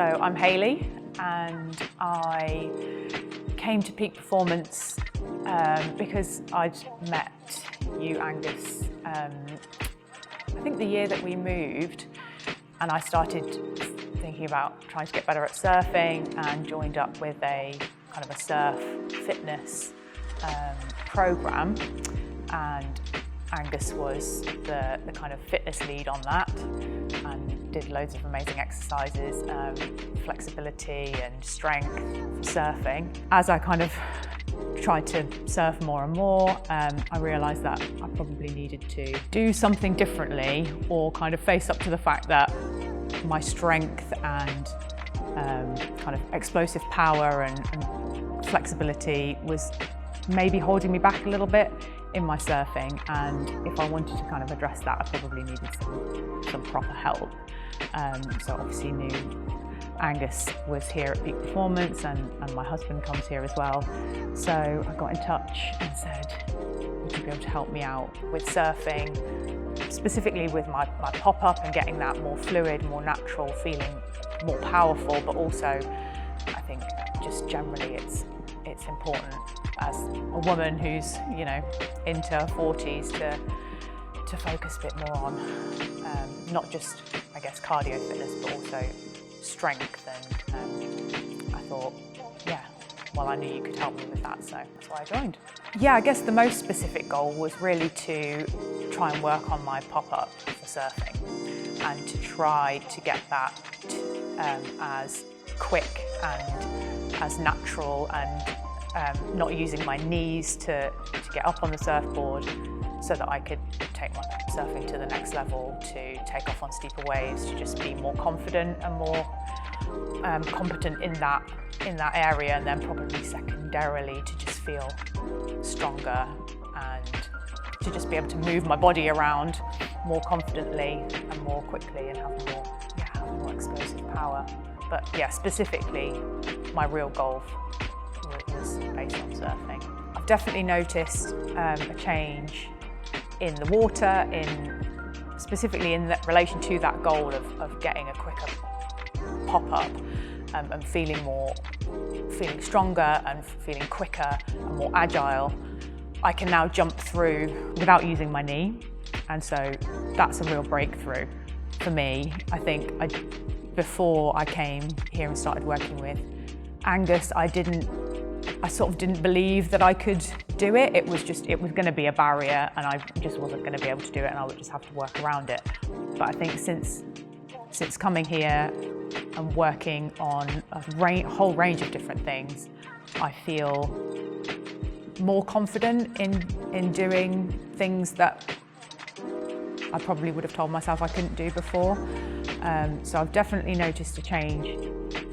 So I'm Hayley, and I came to Peak Performance because I'd met you, Angus, I think the year that we moved, and I started thinking about trying to get better at surfing and joined up with a kind of a surf fitness program, and Angus was the kind of fitness lead on that and did loads of amazing exercises, flexibility and strength for surfing. As I kind of tried to surf more and more, I realised that I probably needed to do something differently or kind of face up to the fact that my strength and kind of explosive power and flexibility was maybe holding me back a little bit in my surfing, and if I wanted to kind of address that, I probably needed some proper help. So obviously knew Angus was here at Peak Performance, and my husband comes here as well. So I got in touch and said, would you be able to help me out with surfing, specifically with my pop-up and getting that more fluid, more natural, feeling more powerful, but also I think just generally it's important as a woman who's, you know, into her 40s to focus a bit more on not just, I guess, cardio fitness, but also strength. And I thought, yeah, well, I knew you could help me with that, so that's why I joined. Yeah, I guess the most specific goal was really to try and work on my pop-up for surfing and to try to get that as quick and as natural, and not using my knees to get up on the surfboard, so that I could take my surfing to the next level, to take off on steeper waves, to just be more confident and more competent in that area, and then probably secondarily to just feel stronger and to just be able to move my body around more confidently and more quickly and have more explosive power. But yeah, specifically my real goal was based on surfing. I've definitely noticed a change in the water, specifically in relation to that goal of getting a quicker pop-up and feeling stronger and feeling quicker and more agile. I can now jump through without using my knee, and so that's a real breakthrough for me. I think before I came here and started working with Angus, I sort of didn't believe that I could do it. It was going to be a barrier, and I just wasn't going to be able to do it, and I would just have to work around it. But I think since coming here and working on a whole range of different things, I feel more confident in doing things that I probably would have told myself I couldn't do before. So I've definitely noticed a change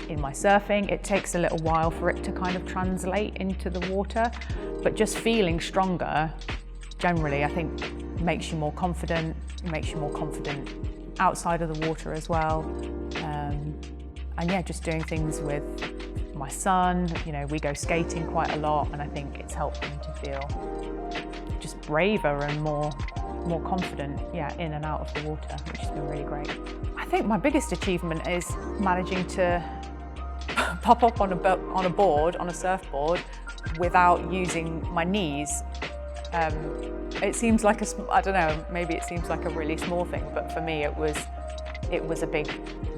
in my surfing. It takes a little while for it to kind of translate into the water, but just feeling stronger generally, I think, makes you more confident. It makes you more confident outside of the water as well. And yeah, just doing things with my son, you know, we go skating quite a lot, and I think it's helped me to feel just braver and more confident, yeah, in and out of the water, which has been really great. I think my biggest achievement is managing to pop up on a surfboard without using my knees. It seems like I don't know, maybe it seems like a really small thing, but for me it was a big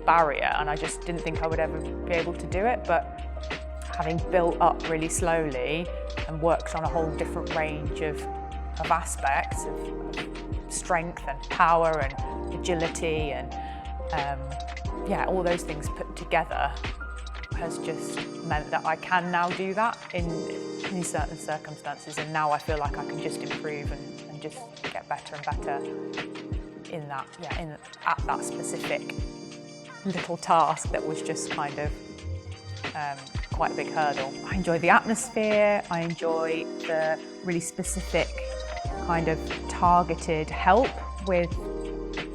barrier, and I just didn't think I would ever be able to do it. But having built up really slowly and worked on a whole different range of aspects of strength and power and agility and yeah, all those things put together has just meant that I can now do that in certain circumstances, and now I feel like I can just improve and just get better and better in that, yeah, at that specific little task that was just kind of quite a big hurdle. I enjoy the atmosphere, I enjoy the really specific kind of targeted help with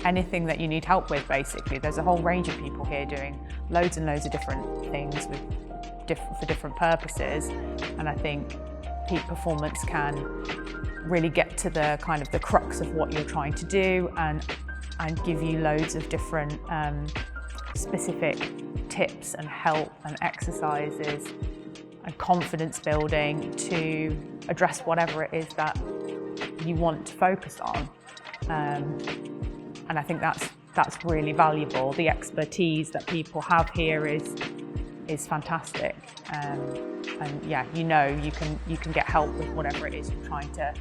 anything that you need help with, basically. There's a whole range of people here doing loads and loads of different things for different purposes, and I think Peak Performance can really get to the kind of the crux of what you're trying to do and give you loads of different specific tips and help and exercises and confidence building to address whatever it is that you want to focus on. And I think that's really valuable. The expertise that people have here is fantastic. And yeah, you can get help with whatever it is you're trying to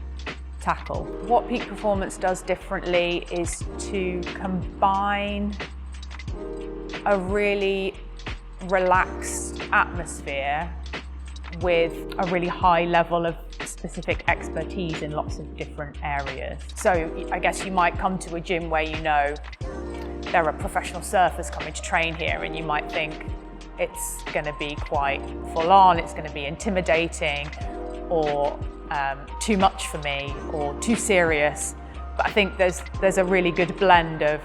tackle. What Peak Performance does differently is to combine a really relaxed atmosphere with a really high level of specific expertise in lots of different areas. So I guess you might come to a gym where you know there are professional surfers coming to train here, and you might think it's going to be quite full on, it's going to be intimidating, or too much for me, or too serious. But I think there's a really good blend of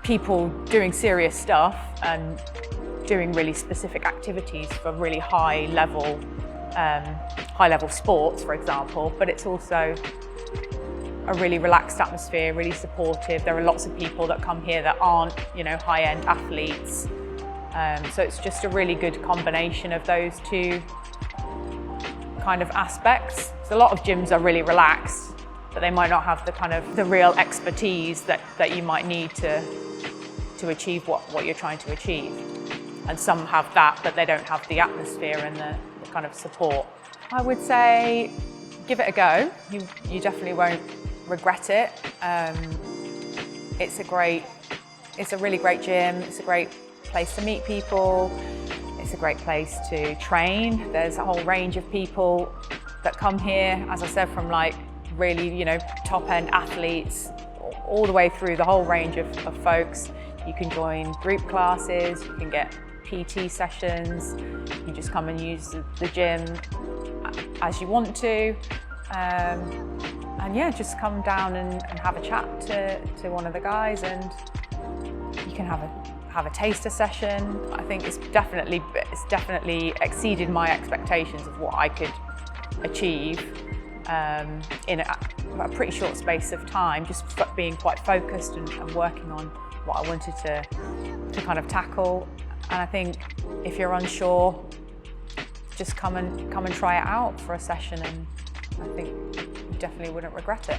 people doing serious stuff and doing really specific activities for really high level sports, for example, but it's also a really relaxed atmosphere, really supportive. There are lots of people that come here that aren't, high-end athletes. So it's just a really good combination of those two kind of aspects. So a lot of gyms are really relaxed, but they might not have the real expertise that you might need to achieve what you're trying to achieve. And some have that, but they don't have the atmosphere and the kind of support. I would say give it a go. You definitely won't regret it. It's a really great gym. It's a great place to meet people. It's a great place to train. There's a whole range of people that come here, as I said, from really, top-end athletes, all the way through the whole range of folks. You can join group classes, you can get PT sessions, you just come and use the gym as you want to. And yeah, just come down and have a chat to one of the guys, and you can have a taster session. I think it's definitely exceeded my expectations of what I could achieve in a pretty short space of time, just being quite focused and working on what I wanted to kind of tackle. And I think if you're unsure, just come and try it out for a session, and I think you definitely wouldn't regret it.